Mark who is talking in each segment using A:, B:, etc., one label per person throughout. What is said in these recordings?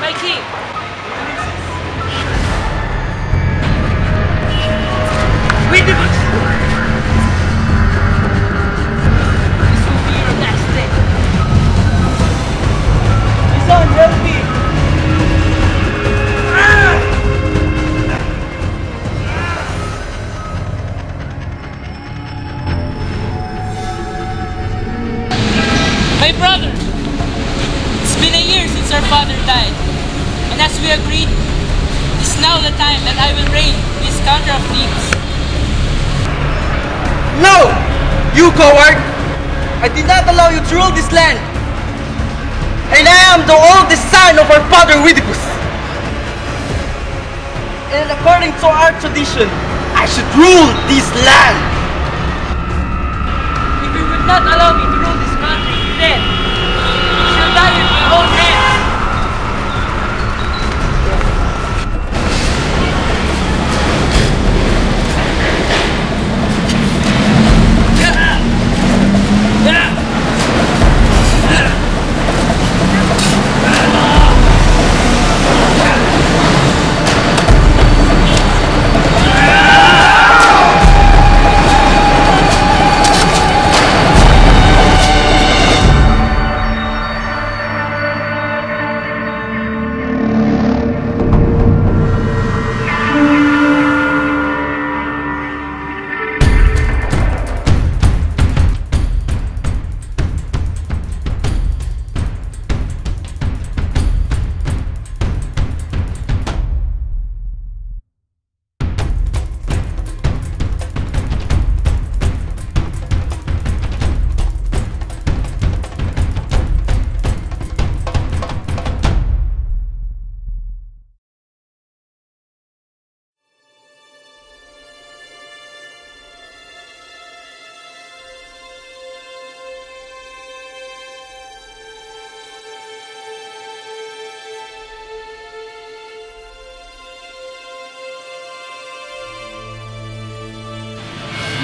A: my king! Oedipus! This will be your last day. My son, help me! My brother! It's been a year since our father died. And as we agreed, it is now the time that I will reign this country of Thebes.
B: No! You coward! I did not allow you to rule this land! And I am the oldest son of our father Oedipus! And according to our tradition, I should rule this land!
A: If you would not allow me to rule this country, then you shall die with my own hands!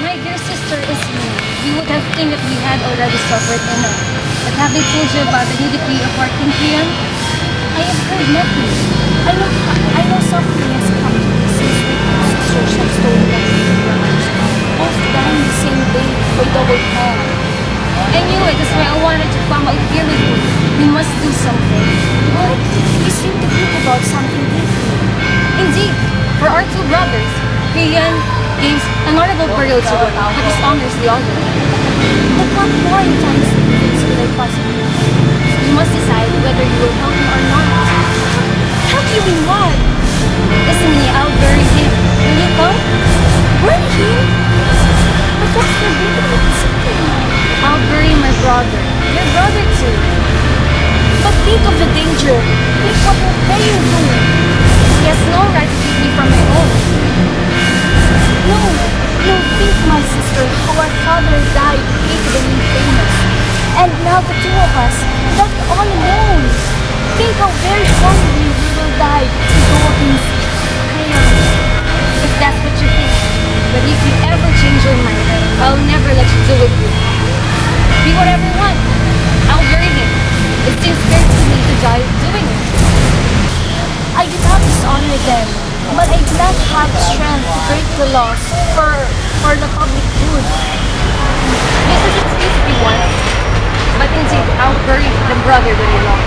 C: My dear sister Ismene, you would have think that we had already suffered enough. But having told you about the new decree of our King Creon, I have heard nothing. I know something has come to me since my sisters have stolen my brothers, both dying the same day for double fall. I knew it, that's why I wanted to come out here with you. We must do something. But you seem to think about something different. Indeed, for our two brothers, Creon gives an honorable burial to one, but dishonors the other. But what more intense things could I possibly do? You must decide whether you will help me or not. Help you in what? Ismene, I'll bury him. Will you come? Bury him? But that's forbidden with something. I'll bury my brother. Your brother too. But think of the danger. Think what will Creon do. He has no right to keep me from my own. No, think, my sister, how our father died, hated and infamous. And now the two of us, left all alone. Think how very sorrowfully we will die to go against Creon. If that's what you think. But if you ever change your mind, I'll never let you do it. Be whatever you want. I'll bury him. It seems fair to me to die doing it. I did not dishonor them. But I do not have strength to break the laws for the public good.
D: This is excuse if you want, but indeed, I'll bury the brother that you love.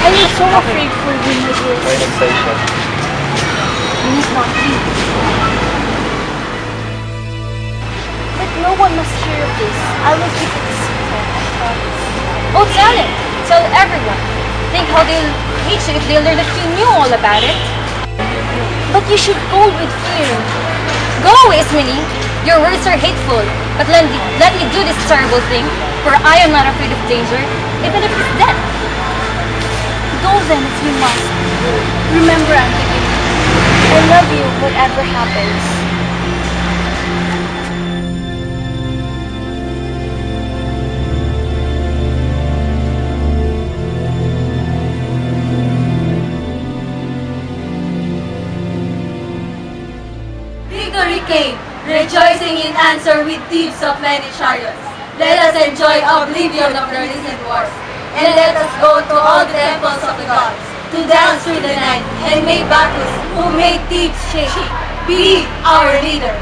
C: I am so afraid for you, my dear.
B: Station.
C: You need not leave. But no one must hear of this. I will keep it a secret, I promise.
D: Oh, tell it! Tell everyone! Think how they'll hate you if they learn that you knew all about it.
C: But you should go with fear.
D: Go, Ismene! Your words are hateful, but let me do this terrible thing, for I am not afraid of danger, even if it's death.
C: Go then if you must. Remember, Antigone, I love you whatever happens.
E: Victory came, rejoicing in answer with deeds of many chariots. Let us enjoy oblivion of the recent wars. and let us go to all the temples of the gods, to dance through the night, and may Bacchus, who made thieves shake, be our leader.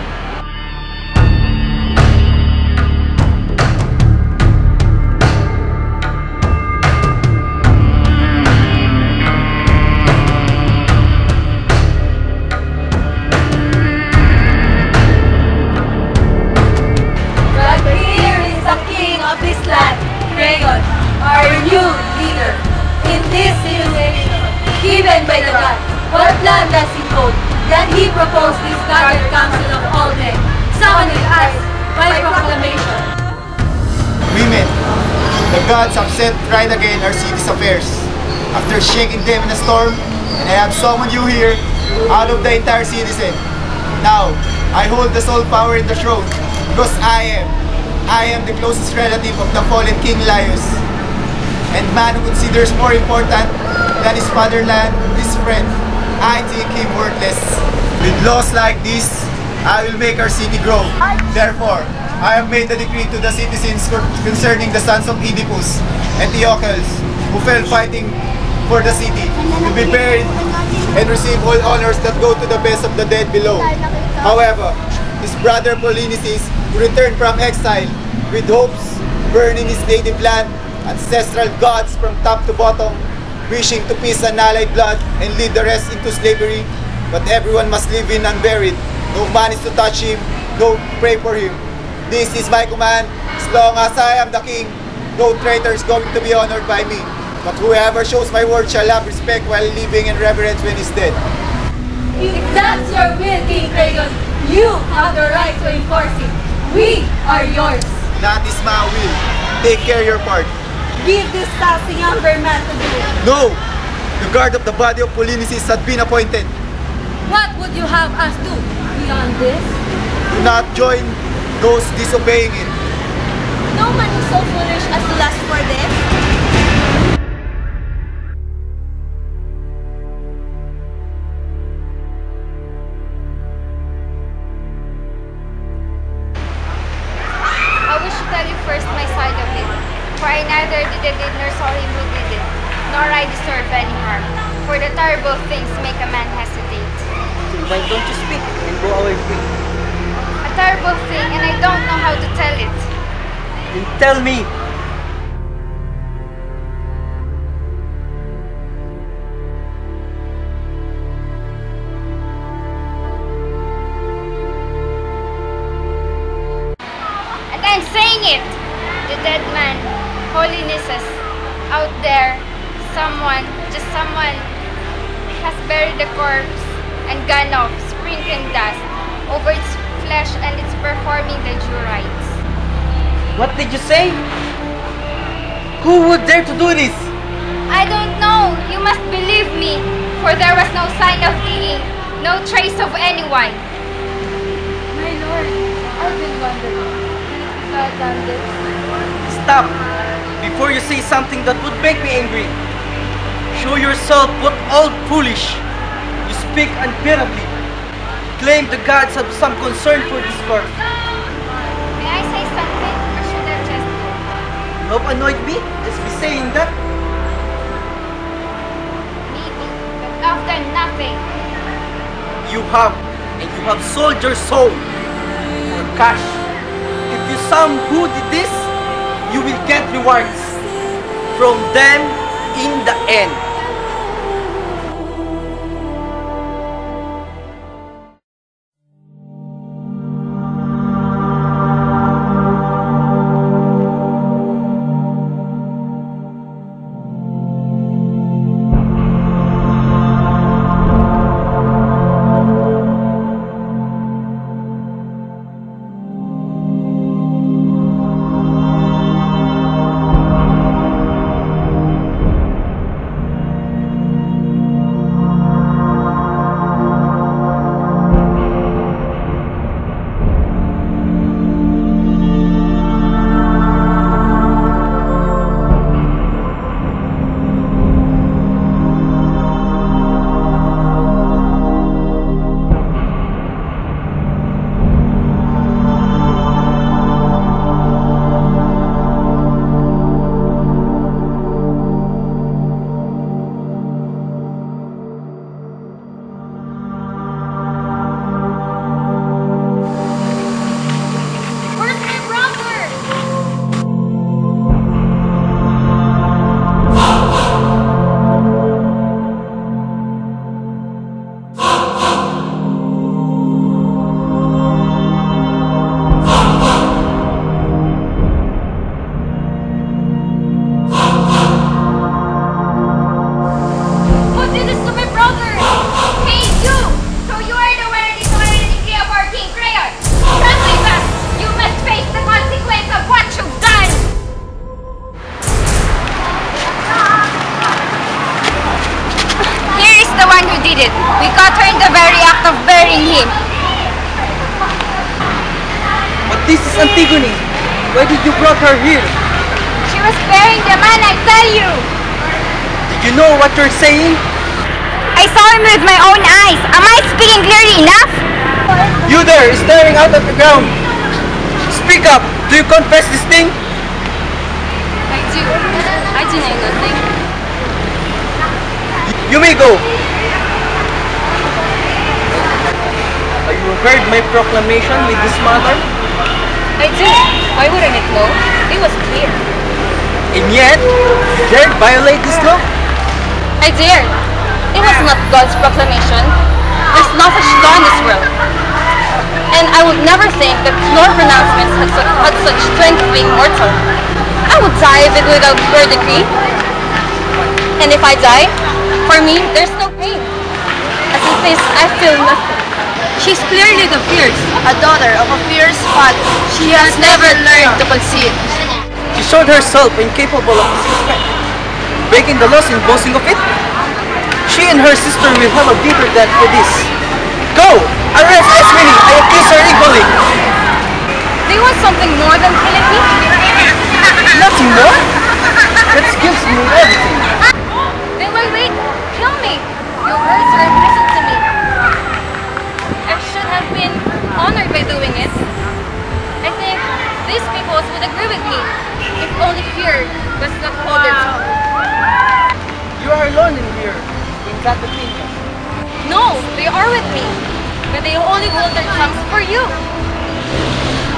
E: Creon, our new leader. In this situation, given by the god, what plan does he hold? That he proposed this gathered council of all men, summoned with us by proclamation.
F: Women, the gods have set right again our city's affairs. After shaking them in a storm, and I have summoned you here out of the entire citizen. Now, I hold the sole power in the throne, because I am the closest relative of the fallen King Laius, and man who considers more important than his fatherland, his friend. I think him worthless. With laws like this, I will make our city grow. Therefore, I have made a decree to the citizens concerning the sons of Oedipus and Eteocles, who fell fighting for the city, to be buried and receive all honors that go to the best of the dead below. However, his brother Polynices, who returned from exile with hopes, burning his native land, ancestral gods from top to bottom, wishing to peace and allied blood and lead the rest into slavery. But everyone must live in unburied. No man is to touch him, no pray for him. This is my command. As long as I am the king, no traitor is going to be honored by me. But whoever shows my word shall have respect while living and reverence when he's dead.
E: If that's your will, King Creon, you have the right to enforce it. We are yours.
F: That is my will. Take care of your part.
E: Give this task to younger man to do.
F: No! The guard of the body of Polynices had been appointed.
E: What would you have us do beyond this?
F: Do not join those disobeying it.
E: No man is so foolish as to last for this.
D: I wish to tell you first my side of it, for I neither did it nor saw him who did it, nor I deserve any harm, for the terrible things make a man hesitate.
B: Then why don't you speak and go away free?
D: A terrible thing, and I don't know how to tell it.
B: Then tell me!
D: I'm saying it! The dead man, Polynices, out there, just someone, has buried the corpse and gone off, sprinkling dust over its flesh, and it's performing the due rites.
B: What did you say? Who would dare to do this?
D: I don't know. You must believe me, for there was no sign of digging, no trace of anyone.
E: My lord, I've been wondering. Done this.
B: Stop! Before you say something that would make me angry. Show yourself what all foolish. You speak unbearably. Claim the gods have some concern for this corpse.
D: May I say something, or should I just go?
B: You have annoyed me just by saying that.
D: Maybe, but I've done nothing.
B: You have, and you have sold your soul for cash. If you some who did this, you will get rewards from them in the end.
D: did it. We caught her in the very act of burying him.
B: But this is Antigone. Why did you brought her here?
D: She was burying the man, I tell you.
B: Did you know what you're saying?
D: I saw him with my own eyes. Am I speaking clearly enough?
B: You there, staring out at the ground. Speak up. Do you confess this thing?
C: I do. I deny nothing.
B: You may go. You heard my proclamation with this matter?
C: I do. Why wouldn't it know? It was clear.
B: And yet, you dared violate this law?
C: I dared. It was not God's proclamation. There's no such law in this world. And I would never think that your pronouncements had such strength being mortal. I would die without your decree. And if I die, for me, there's no pain. As it is, I feel nothing.
E: She's clearly the fierce, a daughter of a fierce father. She has never learned to conceive.
B: She showed herself incapable of disrespect, breaking the laws and boasting of it. She and her sister will have a bitter death for this. Go! Arrest Ismene! I accuse her equally!
C: Do you want something more than killing me?
B: Nothing more? That gives me everything.
C: Then wait, kill me. Your words are a prison to me. I should have been honored by doing it. I think these people would agree with me if only fear was not hold their tongue.
B: You are alone in here, in that opinion.
C: No, they are with me, but they only hold their tongues for you.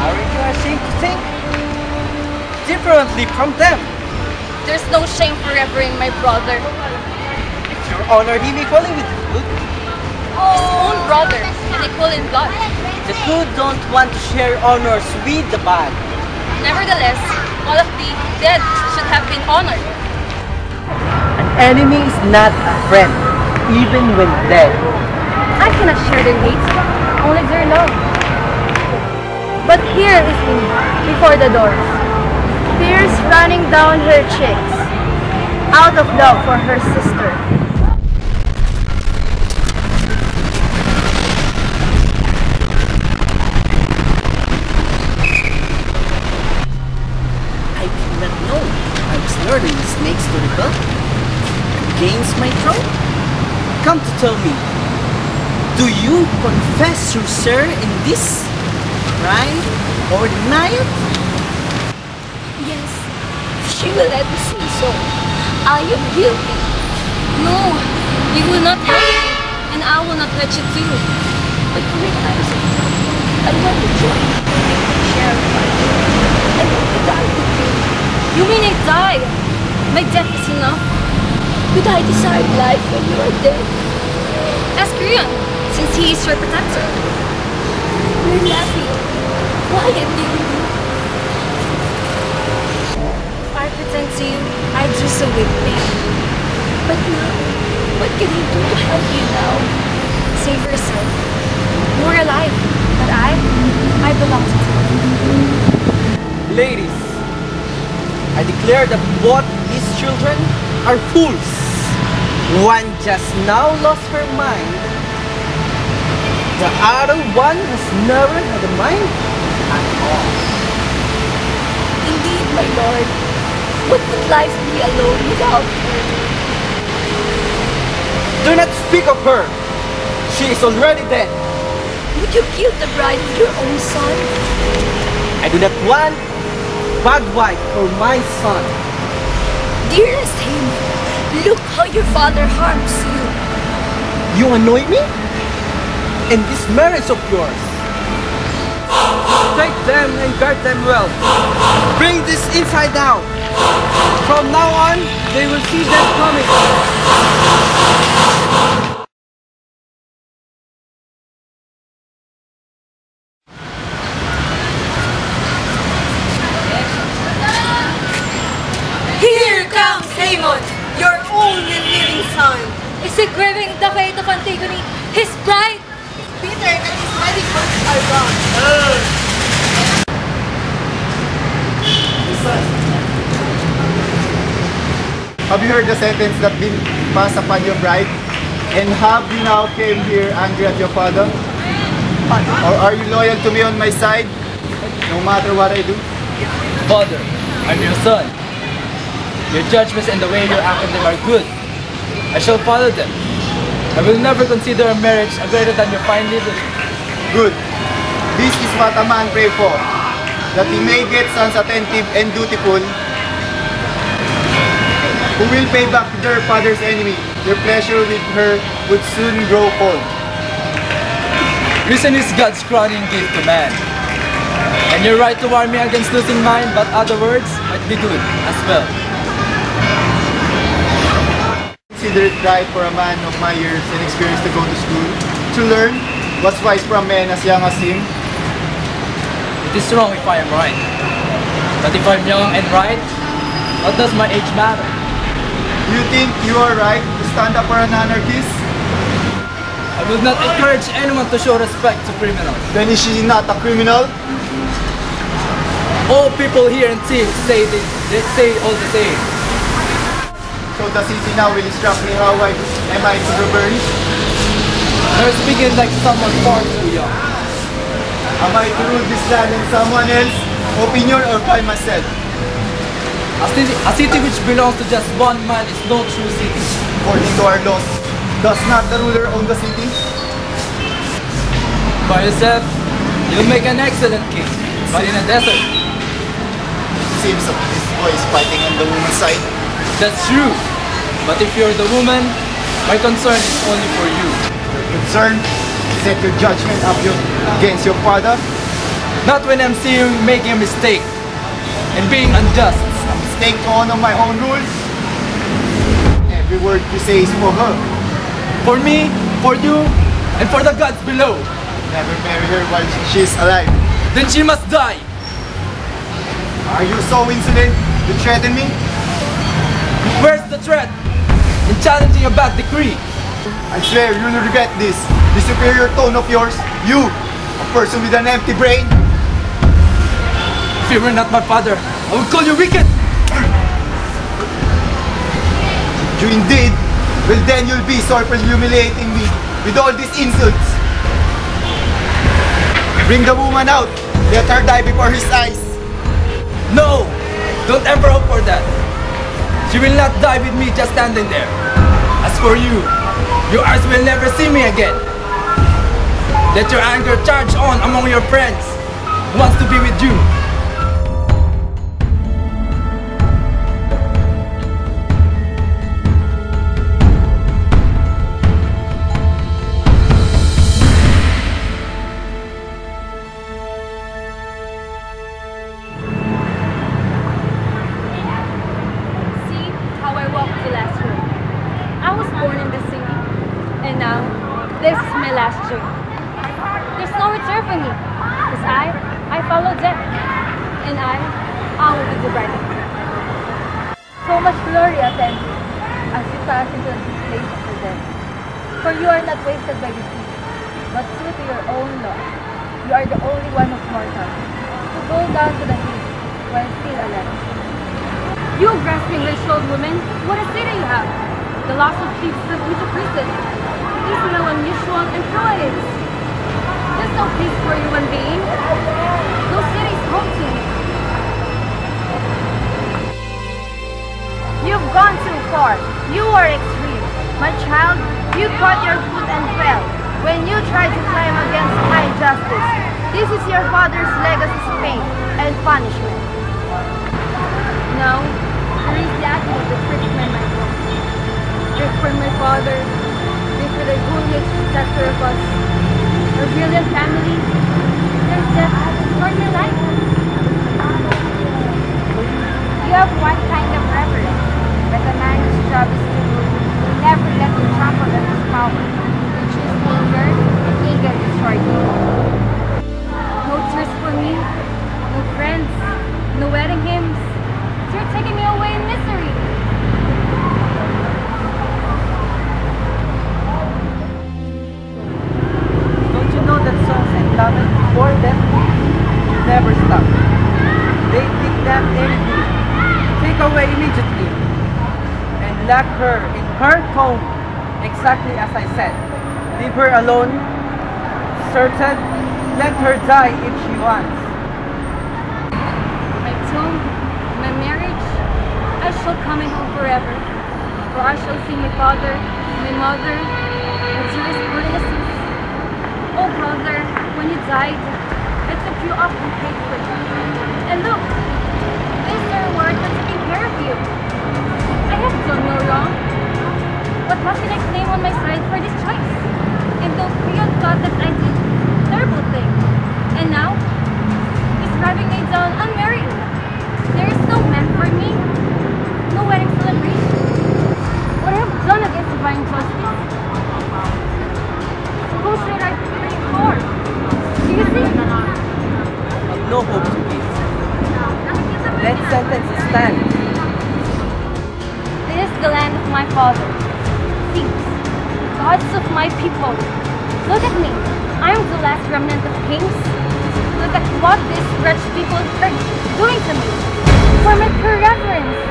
B: Aren't you ashamed to think differently from them?
C: There's no shame for revering my brother.
B: If you honor him equally with the good,
C: His own brother, and equal in blood.
B: the good don't want to share honors with the bad.
C: Nevertheless, all of the dead should have been honored.
B: An enemy is not a friend, even when dead.
C: I cannot share their hate, only their love. But here is me, before the doors, tears running down her cheeks, out of love for her sister.
B: I did not know I was luring the snakes to rebel against my throne. Come to tell me, do you confess your share in this crime or deny it?
C: Yes, if she will let me say so, I am guilty. No, you will not help me, and I will not let you do. But recognize it. I want to join you. Share life. I want to die with you. You mean I die? My death is enough. But I desire life when you are dead. Ask Creon, since he is your protector. You're laughing. Why am you? If I pretend to you, I do so with pain. But now, what can I do to help you now? Save yourself. You are alive, but I belong to you.
B: Ladies, I declare that both these children are fools. One just now lost her mind. The other one has never had a mind at all.
C: Indeed, my lord. What would life be alone without her?
B: Do not speak of her. She is already dead.
C: Would you kill the bride of your own son?
B: I do not want bad wife for my son.
C: Dearest Haemon, look how your father harms you.
B: You annoy me? And this marriage of yours. Take them and guard them well. Bring this inside out. From now on, they will see them coming.
E: Here comes Haemon, your only living son.
C: Is he grieving the fate of Antigone, his bride?
E: Peter and his wedding clothes are gone.
F: Have you heard the sentence that been passed upon your bride? And have you now came here angry at your father? Or are you loyal to me on my side, no matter what I do?
G: Father, I'm your son. Your judgments and the way you act on them are good. I shall follow them. I will never consider a marriage greater than your fine leadership.
F: Good. This is what a man pray for, that he may get sons attentive and dutiful, who will pay back their father's enemy. Their pleasure with her would soon grow cold.
G: Reason is God's crowning gift to man. And you're right to warn me against losing mine, but other words might be good as well.
F: Consider it right for a man of my years and experience to go to school, to learn what's wise for a man as young as him.
G: It is wrong if I am right. But if I'm young and right, what does my age matter?
F: Do you think you are right to stand up for an anarchist?
G: I will not encourage anyone to show respect to criminals.
F: Then is she not a criminal?
G: All people here in Team say they say all the same.
F: So the city now will instruct me how am I to govern?
G: You're speaking like someone far too young.
F: Am I to rule this land and someone else? Opinion or by myself?
G: A city which belongs to just one man is no true city.
F: According to our laws, does not the ruler own the city?
G: By yourself, you'll make an excellent king, but in a desert.
F: Seems this boy is fighting on the woman's side.
G: That's true, but if you're the woman, my concern is only for you.
F: Your concern? Set your judgment up against your father?
G: Not when I'm seeing you making a mistake and being unjust.
F: A mistake to honor my own rules? Every word you say is for her.
G: For me, for you, and for the gods below.
F: Never marry her while she is alive.
G: Then she must die.
F: Are you so insolent to threaten me?
G: Where's the threat in challenging a bad decree?
F: I swear you'll regret this. The superior tone of yours, you, a person with an empty brain.
G: If you were not my father, I would call you wicked.
F: You indeed? Well then you'll be sorry for humiliating me with all these insults. Bring the woman out. Let her die before his eyes.
G: No! Don't ever hope for that. She will not die with me just standing there. As for you, your eyes will never see me again. Let your anger charge on among your friends who wants to be with you.
B: Exactly as I said. Leave her alone. Certain, let her die if she wants.
C: My tomb, my marriage, I shall come home forever. For I shall see my father, my mother, and dearest Polynices. Oh brother, when you died, I took you up and prayed for you. And look, these are words for taking care of you. I have done no wrong. What can I claim on my side for this choice? And though Creon thought that I did a terrible thing, and now he's driving me down unmarried. There is no man for me, no wedding celebration. What I have done against divine justice? Who should I pray for? Do you see?
B: I've no hope to give. Let sentence stand.
C: This is the land of my father. Thieves, gods of my people. Look at me. I am the last remnant of kings. Look at what these wretched people are doing to me. For my pure reverence.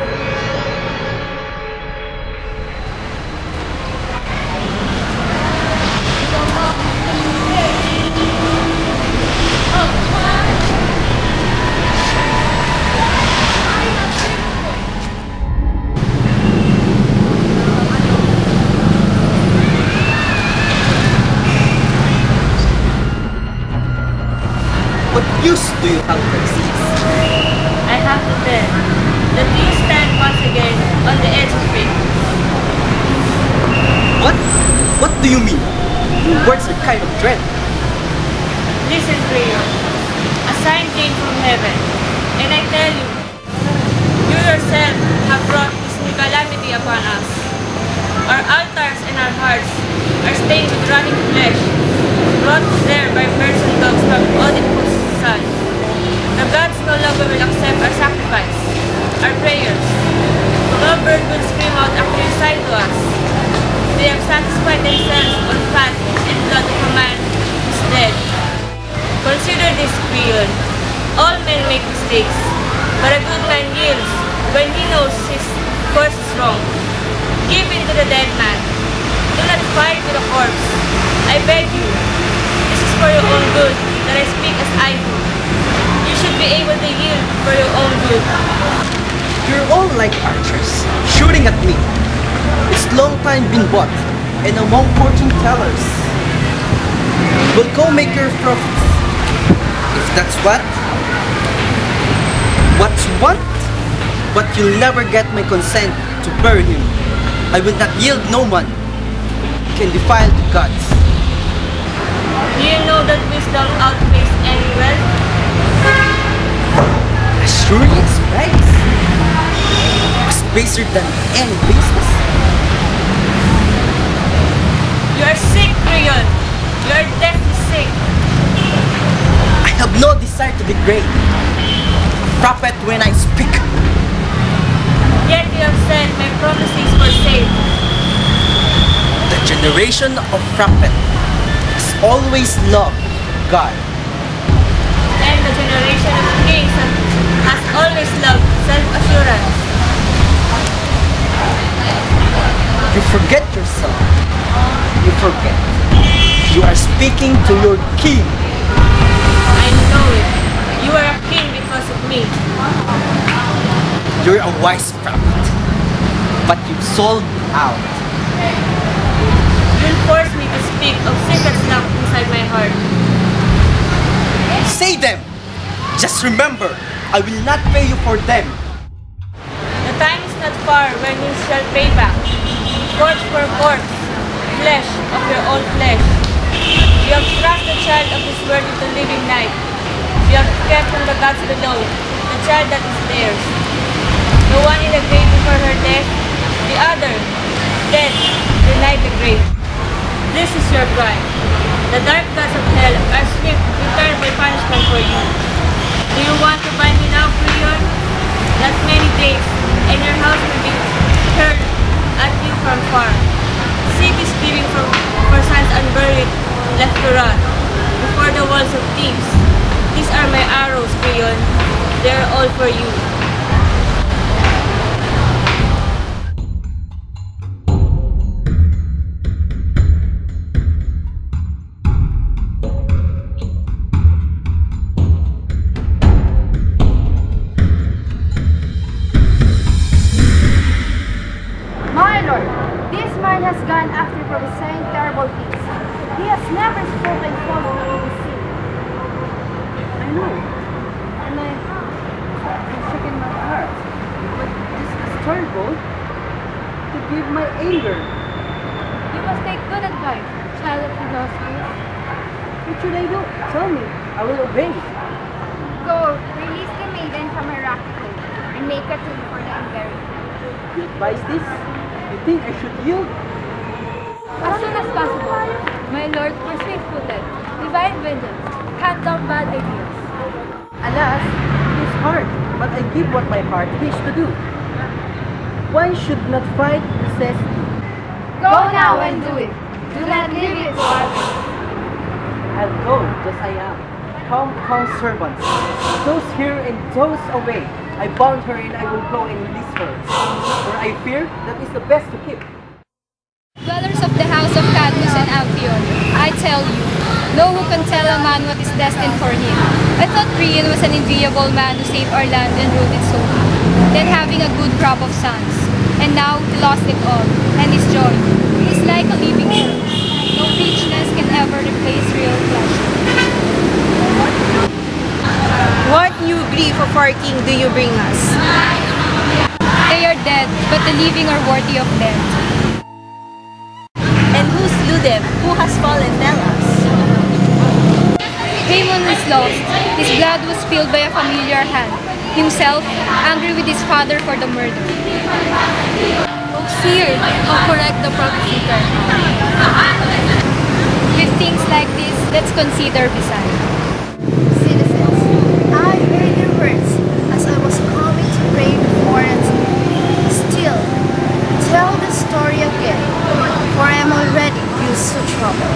B: What use do you have, Teiresias?
A: I have to tell that you stand once again on the edge of fate.
B: What? What do you mean? Your words are kind of dread.
A: Listen, Creon. A sign came from heaven, and I tell you, you yourself have brought this new calamity upon us. Our altars and our hearts are stained with rotting flesh, brought there by birds and dogs from Oedipus' son. The gods no longer will accept our sacrifice, our prayers. No bird will scream out after you sign to us. They have satisfied themselves on fat and blood of a man who is dead. Consider this, Creon. All men make mistakes, but a good man yields when he knows his course is wrong. Give in to the dead man. Do not fight with a corpse. I beg you. This is for your own good that I speak as I do. You should be able to yield for your own good.
B: You're all like archers, shooting at me. It's long time been bought, and among fortune tellers. We'll go make your profits. If that's what? What's what? But you'll never get my consent to bury him. I will not yield no man who can defile the gods.
A: Do you know that wisdom outweighs any wealth?
B: Assuring space? Spacer than any business?
A: You are sick, Creon. You are deathly sick.
B: I have no desire to degrade. Prophet when I speak.
A: Yet you have said my prophecies were saved.
B: The generation of prophet has always loved God.
A: And the generation of kings has always loved self-assurance.
B: You forget yourself. You forget. You are speaking to your king.
A: I know it. You are a king because of me.
B: You're a wise prophet, but you've sold out.
A: You'll force me to speak of secrets locked inside my heart.
B: Say them! Just remember, I will not pay you for them.
A: The time is not far when you shall pay back. Corpse for corpse, flesh of your own flesh. You have thrust the child of this world into living night. You have kept from the gods below the child that is theirs. The one in the grave before her death, the other, dead, denied the grave. This is your crime. The dark gods of hell are swift to return my punishment for you. Do you want to bind me now, Creon? Not many days, and your house will be hurled at you from far. Cities giving for sons unburied, left to rot, before the walls of Thebes. These are my arrows, Creon. They are all for you.
C: has gone after prophesying terrible things. He has never spoken falsely in his sin.
B: I know. And I'm sick in my heart. But this is terrible to give my anger.
C: You must take good advice, child of philosophy.
B: What should I do? Tell me. I will obey.
D: Go, release the maiden from her rocky cave and make a tomb for the unburied.
B: You advise this? You think I should yield?
C: As soon as possible, my lord, for swift-footed, divine vengeance, cut down bad ideas.
B: Alas, it is hard, but I give what my heart wishes to do. One should not fight necessity.
C: Go now and do it. Do not leave it to others.
B: I'll go just I am. Come servants. Those here and those away. I bound her and I will go and release her. For I fear that is the best to keep.
H: Dwellers of the house of Cadmus and Amphion, I tell you, no who can tell a man what is destined for him. I thought Brien was an enviable man who saved our land and ruled it so well, then having a good crop of sons. And now he lost it all, and his joy is like a living corpse. No richness can ever replace real pleasure.
A: What new grief of our king do you bring us?
H: They are dead, but the living are worthy of death.
A: And who slew them? Who has fallen? Tell us.
H: Haemon is lost. His blood was spilled by a familiar hand. Himself, angry with his father for the murder.
C: Oh, seer, how correct the prophecy can.
H: With things like this, let's consider beside.
C: Citizens, I heard your words as I was coming to pray before it. Still, tell the story again, for I am already used to trouble.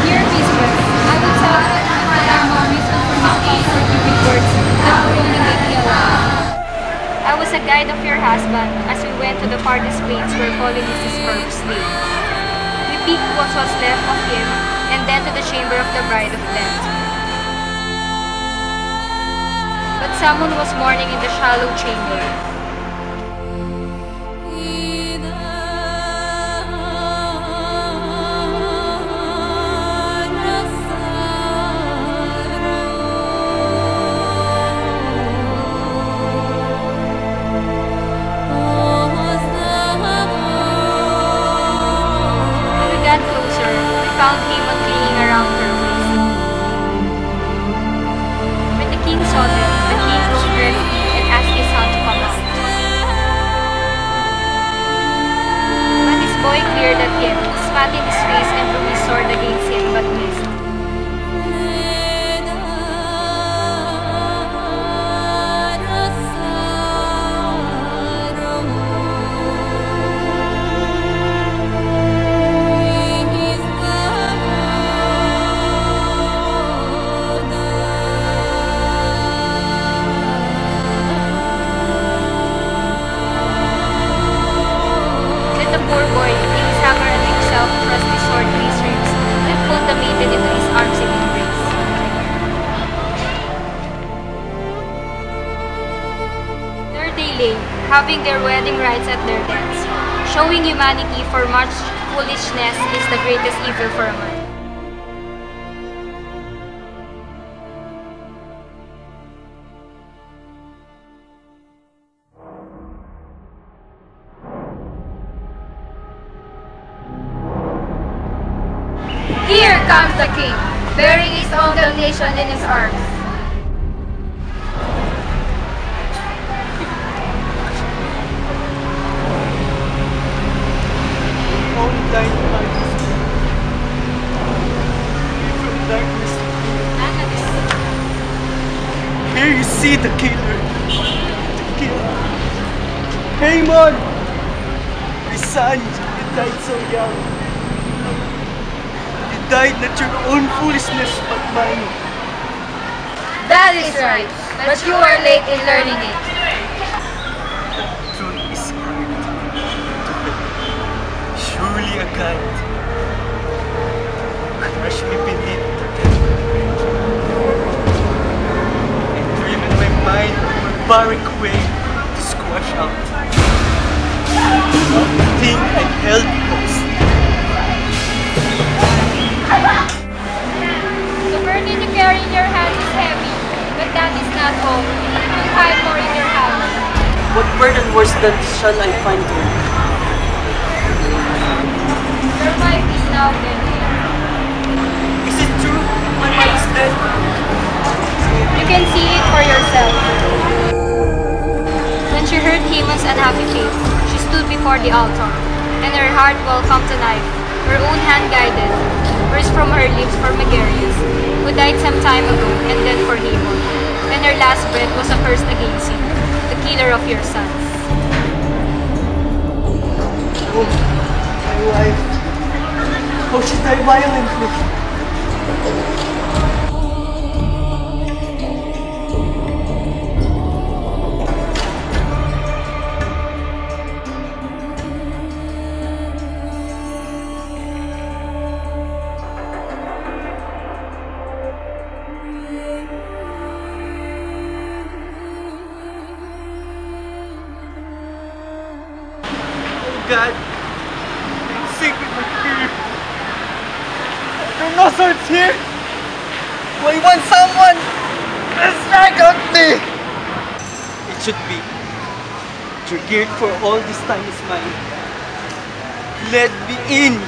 H: Dear mistress, I will tell you that our mommies will permit comfort you with words that will only make me alive. I was a guide of your husband as we went to the farthest plains where Polynices' corpse lay. We picked what was left of him and then to the chamber of the bride of death. But someone was mourning in the shallow chamber. Found Haemon clinging around her waist. When the king saw them, the king rose readily and asked his son to come out. But his boy glared at him, spat in his face and drew his sword against him but missed. Thrust his sword to his ribs and pulled the maiden into his arms in embrace. There they lay, having their wedding rites at their deaths, showing humanity for much foolishness is the greatest evil for a man.
D: Here comes the king, bearing his own nation in his arms.
B: Only thine eyes from darkness to light. Here you see the killer. The killer. Haemon! My son, you died so young. Died not your own foolishness but mine.
D: That is right, but you are late in learning it.
B: Truth is hard. Surely a god. Crush me beneath the death. And driven my mind to a barrack way to squash out. think I'm held close.
H: The burden you carry in your hand is heavy, but that is not all. You'll find more in your hand.
B: What burden worse than shall I find here?
H: Your wife is now dead.
B: Is it true? My wife is dead?
H: You can see it for yourself. When she heard Haemon's unhappy fate, she stood before the altar, and her heart welcomed the knife, her own hand guided, burst from her lips for Mikares, who died some time ago, and then for Haemon. And her last breath was a curse against you, the killer of your sons.
B: Oh, my wife. Oh, she died violently. God, I'm sick with my fear. There are no swords here. I want someone to strike at me. It should be. Your guilt for all this time is mine. Let me in.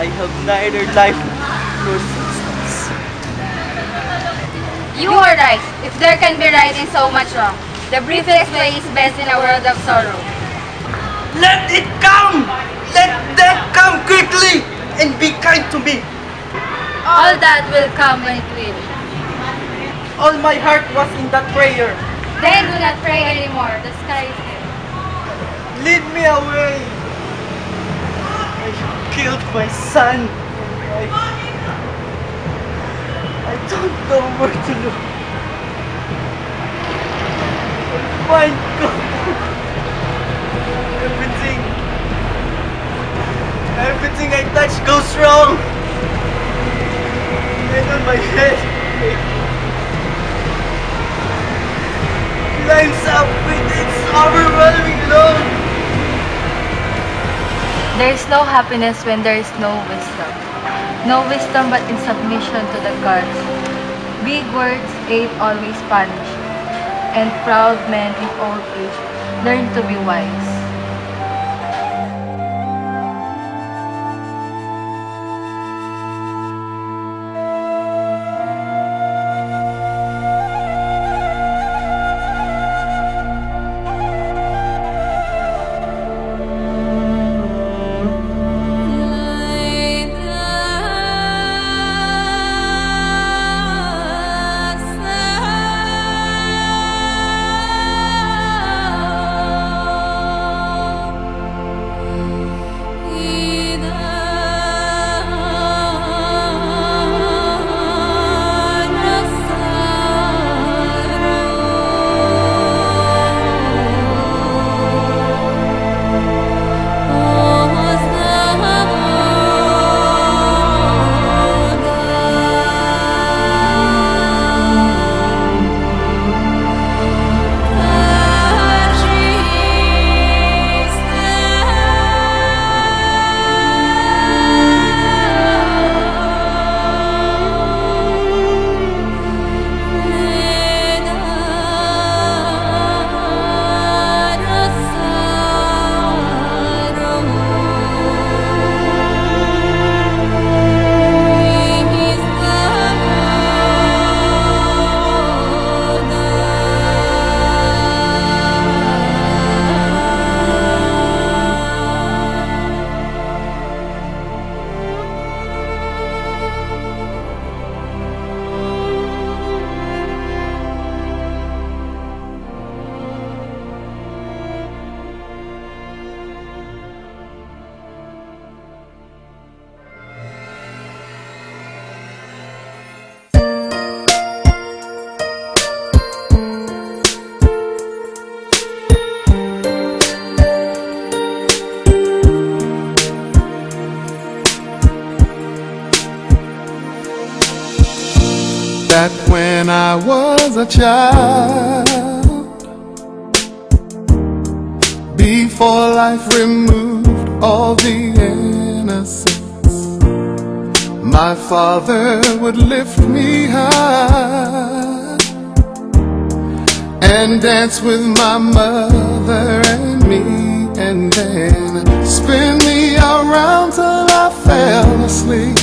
B: I have neither life nor substance.
D: You are right. If there can be right in so much wrong, the briefest way is best in a world of sorrow.
B: Let it come! Let death come quickly and be kind to me.
D: All that will come when it will.
B: All my heart was in that prayer.
D: Then do not pray anymore. The sky is there.
B: Lead me away. I killed my son. I don't know where to look. My God. Everything I touch goes wrong. And on my head, it climbs up with its overwhelming load.
E: There is no happiness when there is no wisdom. No wisdom but in submission to the gods. Big words ain't always punish, and proud men in old age learn to be wise.
I: That when I was a child, before life removed all the innocence. My father would lift me high and dance with my mother and me, and then spin me around till I fell asleep.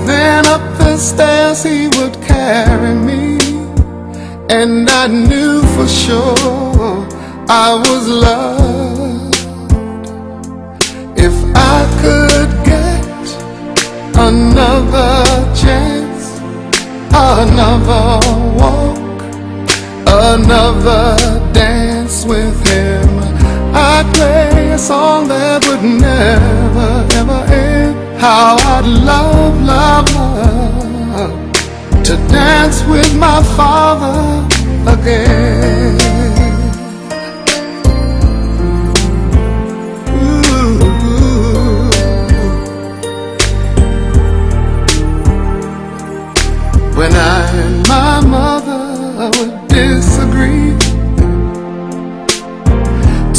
I: Then up the stairs he would carry me, and I knew for sure I was loved. If I could get another chance, another walk, another dance with him, I'd play a song that would never ever end. How I'd love, love, love to dance with my father again. When I and my mother would disagree,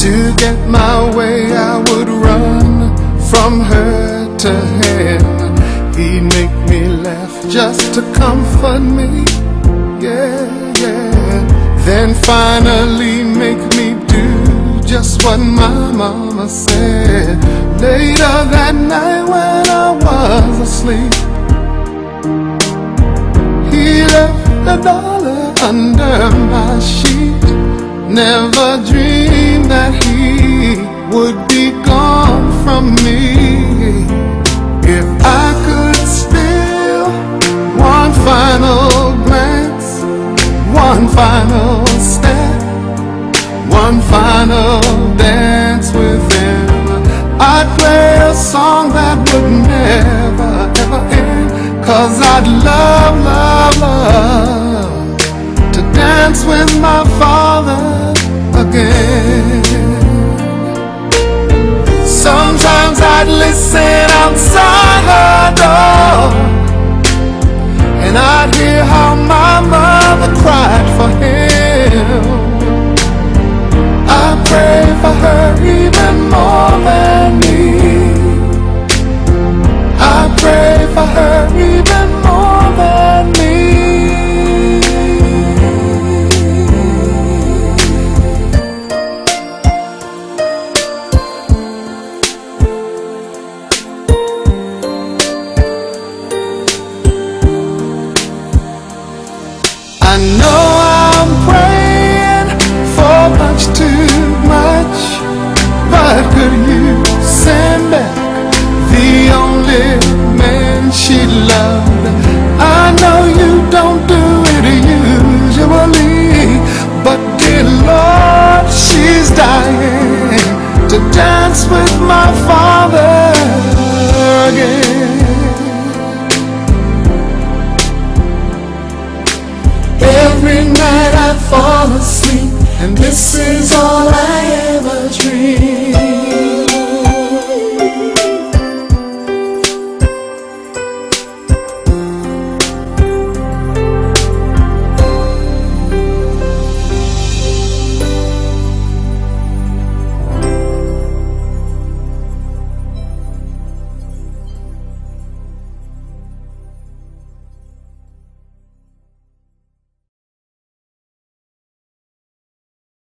I: to get my way I would run from her to him. He'd make me laugh just to comfort me, yeah, yeah. Then finally make me do just what my mama said. Later that night when I was asleep, he left $1 under my sheet. Never dreamed that he would be gone from me. If I could steal one final glance, one final step, one final dance with him, I'd play a song that would never ever end. 'Cause I'd love, love, love to dance with my father again. Sometimes I'd listen outside her door, and I'd hear how my mother cried for him. I pray for her even more than me. I pray for her even more than me. I know I'm praying for much too much, but could you send back the only man she loved? I know you don't do it usually, but dear Lord, she's dying to dance with my father again. Every night I fall asleep, and this is all